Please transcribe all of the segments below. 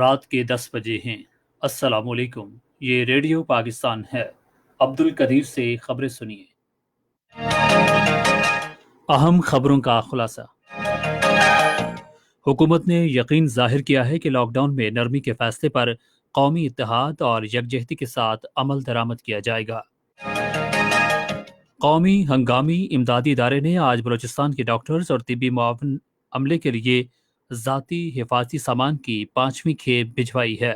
رات کے 10 بجے ہیں۔ السلام علیکم، یہ ریڈیو پاکستان ہے۔ عبد القدیر سے خبریں سنیے۔ اہم خبروں کا خلاصہ۔ حکومت نے یقین ظاہر کیا ہے کہ لاک ڈاؤن میں نرمی کے فیصلے پر قومی اتحاد اور یکجہتی کے ساتھ عمل درآمد کیا جائے گا۔ قومی ہنگامی امدادی ادارے نے آج بلوچستان کے ڈاکٹرز اور طبی معاون عملے کے لیے ذاتی حفاظتی سامان کی 5ویں کھیپ بھجوائی ہے۔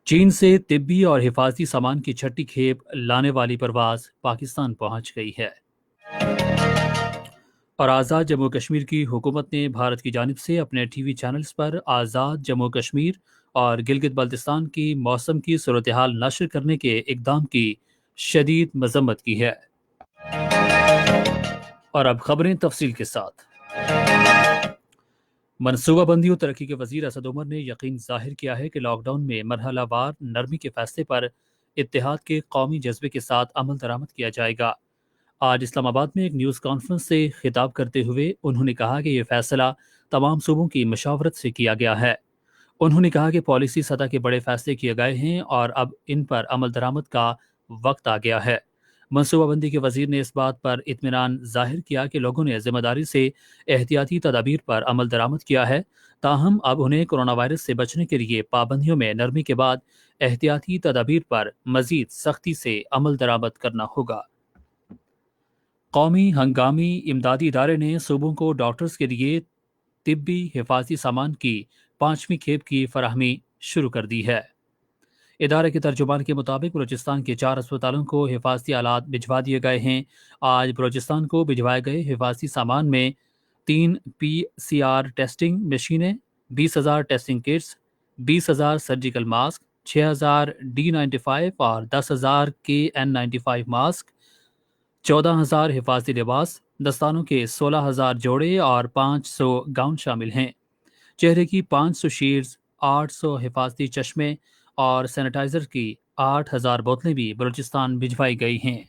چین سے طبی اور حفاظتی سامان کی 6ٹھی کھیپ لانے والی پرواز پاکستان پہنچ گئی ہے۔ اور آزاد جموں کشمیر کی حکومت نے بھارت کی جانب سے اپنے ٹی وی چینلز پر آزاد جموں کشمیر اور گلگت بلتستان کی موسم کی صورتحال نشر کرنے کے اقدام کی شدید مذمت کی ہے۔ اور اب خبریں تفصیل کے ساتھ۔ منصوبہ بندی و ترقی کے وزیر اسد عمر نے یقین ظاہر کیا ہے کہ لاک ڈاؤن میں مرحلہ وار نرمی کے فیصلے پر اتحاد کے قومی جذبے کے ساتھ عمل درآمد کیا جائے گا۔ آج اسلام آباد میں ایک نیوز کانفرنس سے خطاب کرتے ہوئے انہوں نے کہا کہ یہ فیصلہ تمام صوبوں کی مشاورت سے کیا گیا ہے۔ انہوں نے کہا کہ پالیسی سطح کے بڑے فیصلے کیے گئے ہیں اور اب ان پر عمل درآمد کا وقت آ گیا ہے۔ منصوبہ بندی کے وزیر نے اس بات پر اطمینان ظاہر کیا کہ لوگوں نے ذمہ داری سے احتیاطی تدابیر پر عمل درآمد کیا ہے، تاہم اب انہیں کرونا وائرس سے بچنے کے لیے پابندیوں میں نرمی کے بعد احتیاطی تدابیر پر مزید سختی سے عمل درآمد کرنا ہوگا۔ قومی ہنگامی امدادی ادارے نے صوبوں کو ڈاکٹرز کے لیے طبی حفاظتی سامان کی 5ویں کھیپ کی فراہمی شروع کر دی ہے۔ ادارے کے ترجمان کے مطابق بلوچستان کے 4 اسپتالوں کو حفاظتی آلات بھجوا دیے گئے ہیں۔ آج بلوچستان کو بھجوائے گئے حفاظتی سامان میں 3 PCR ٹیسٹنگ مشینیں، 20,000 testing kits, 20,000 surgical mask, 6,000 D95 اور 10,000 KN95 ماسک، 14,000 حفاظتی لباس، دستانوں کے 16,000 جوڑے اور 500 گاؤن شامل ہیں۔ چہرے کی 500 شیلڈز، 800 حفاظتی چشمے اور سینیٹائزر کی 8,000 بوتلیں بھی بلوچستان بھجوائی گئی ہیں۔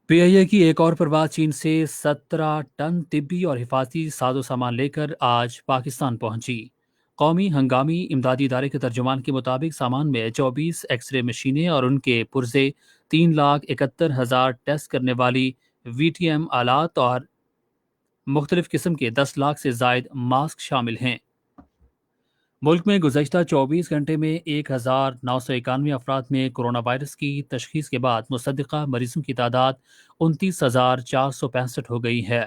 پی آئی اے کی ایک اور پرواز چین سے 17 ٹن طبی اور حفاظتی ساز و سامان لے کر آج پاکستان پہنچی۔ قومی ہنگامی امدادی ادارے کے ترجمان کے مطابق سامان میں 24 ایکس رے مشینیں اور ان کے پرزے، 3,71,000 ٹیسٹ کرنے والی VTM آلات اور مختلف قسم کے 10 لاکھ سے زائد ماسک شامل ہیں۔ ملک میں گزشتہ 24 گھنٹے میں 1,991 افراد میں کرونا وائرس کی تشخیص کے بعد مصدقہ مریضوں کی تعداد 29,465 ہو گئی ہے۔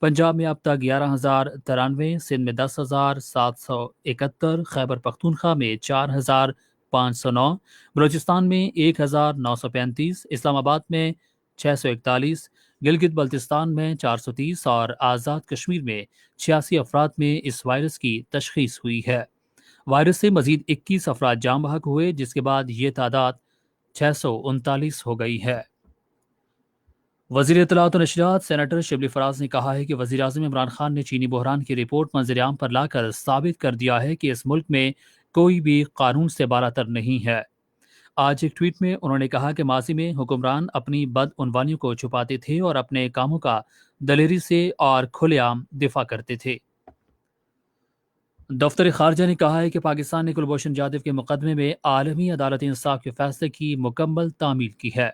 پنجاب میں اب تک 11,093، سندھ میں 10,771، خیبر پختونخوا میں 4,509، بلوچستان میں 1,935، اسلام آباد میں 641، گلگت بلتستان میں 430 اور آزاد کشمیر میں 86 افراد میں اس وائرس کی تشخیص ہوئی ہے۔ وائرس سے مزید 21 افراد جاں بحق ہوئے، جس کے بعد یہ تعداد 639 ہو گئی ہے۔ وزیر اطلاعات و نشریات سینیٹر شبلی فراز نے کہا ہے کہ وزیر اعظم عمران خان نے چینی بحران کی رپورٹ منظر عام پر لا کر ثابت کر دیا ہے کہ اس ملک میں کوئی بھی قانون سے بالاتر نہیں ہے۔ آج ایک ٹویٹ میں انہوں نے کہا کہ ماضی میں حکمران اپنی بدعنوانیوں کو چھپاتے تھے اور اپنے کاموں کا دلیری سے اور کھلے عام دفاع کرتے تھے۔ دفتر خارجہ نے کہا ہے کہ پاکستان نے کلبھوشن جادو کے مقدمے میں عالمی عدالت انصاف کے فیصلے کی مکمل تعمیل کی ہے۔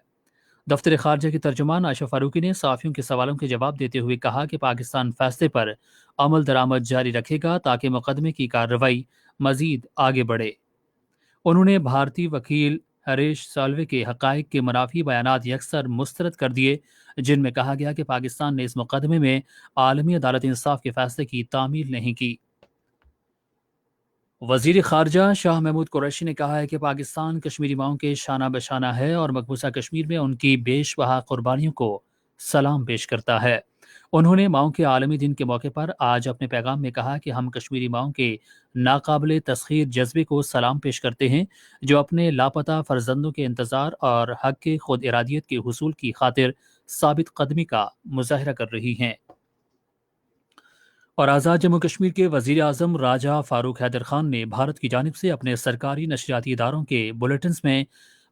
دفتر خارجہ کے ترجمان عائشہ فاروقی نے صحافیوں کے سوالوں کے جواب دیتے ہوئے کہا کہ پاکستان فیصلے پر عمل درآمد جاری رکھے گا تاکہ مقدمے کی کارروائی مزید آگے بڑھے۔ انہوں نے بھارتی وکیل ہریش سالوے کے حقائق کے منافی بیانات یکسر مسترد کر دیے، جن میں کہا گیا کہ پاکستان نے اس مقدمے میں عالمی عدالت انصاف کے فیصلے کی تعمیل نہیں کی۔ وزیر خارجہ شاہ محمود قریشی نے کہا ہے کہ پاکستان کشمیری ماؤں کے شانہ بشانہ ہے اور مقبوضہ کشمیر میں ان کی بیش بہا قربانیوں کو سلام پیش کرتا ہے۔ انہوں نے ماؤں کے عالمی دن کے موقع پر آج اپنے پیغام میں کہا کہ ہم کشمیری ماؤں کے ناقابل تسخیر جذبے کو سلام پیش کرتے ہیں، جو اپنے لاپتہ فرزندوں کے انتظار اور حق کے خود ارادیت کے حصول کی خاطر ثابت قدمی کا مظاہرہ کر رہی ہیں۔ اور آزاد جموں کشمیر کے وزیر اعظم راجہ فاروق حیدر خان نے بھارت کی جانب سے اپنے سرکاری نشریاتی اداروں کے بلیٹنز میں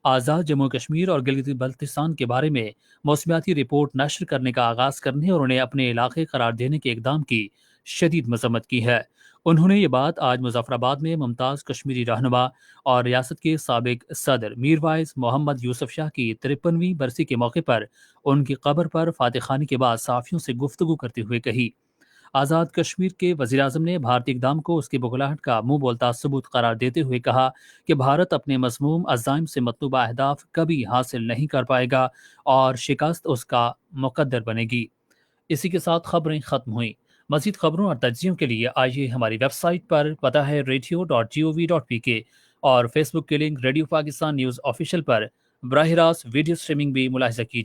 آزاد جموں کشمیر اور گلگت بلتستان کے بارے میں موسمیاتی رپورٹ نشر کرنے کا آغاز کرنے اور انہیں اپنے علاقے قرار دینے کے اقدام کی شدید مذمت کی ہے۔ انہوں نے یہ بات آج مظفر آباد میں ممتاز کشمیری رہنما اور ریاست کے سابق صدر میروائز محمد یوسف شاہ کی 53ویں برسی کے موقع پر ان کی قبر پر فاتح خوانی کے بعد صحافیوں سے گفتگو کرتے ہوئے کہی۔ آزاد کشمیر کے وزیراعظم نے بھارتی اقدام کو اس کی بغلاہٹ کا منہ بولتا ثبوت قرار دیتے ہوئے کہا کہ بھارت اپنے مذموم عزائم سے مطلوبہ اہداف کبھی حاصل نہیں کر پائے گا اور شکست اس کا مقدر بنے گی۔ اسی کے ساتھ خبریں ختم ہوئیں۔ مزید خبروں اور تجزیوں کے لیے آئیے ہماری ویب سائٹ پر، پتہ ہے radio.gov.pk، اور فیس بک کے link radio Pakistan news official پر براہ راست ویڈیو سٹریمنگ بھی ملاحظہ کیجیے۔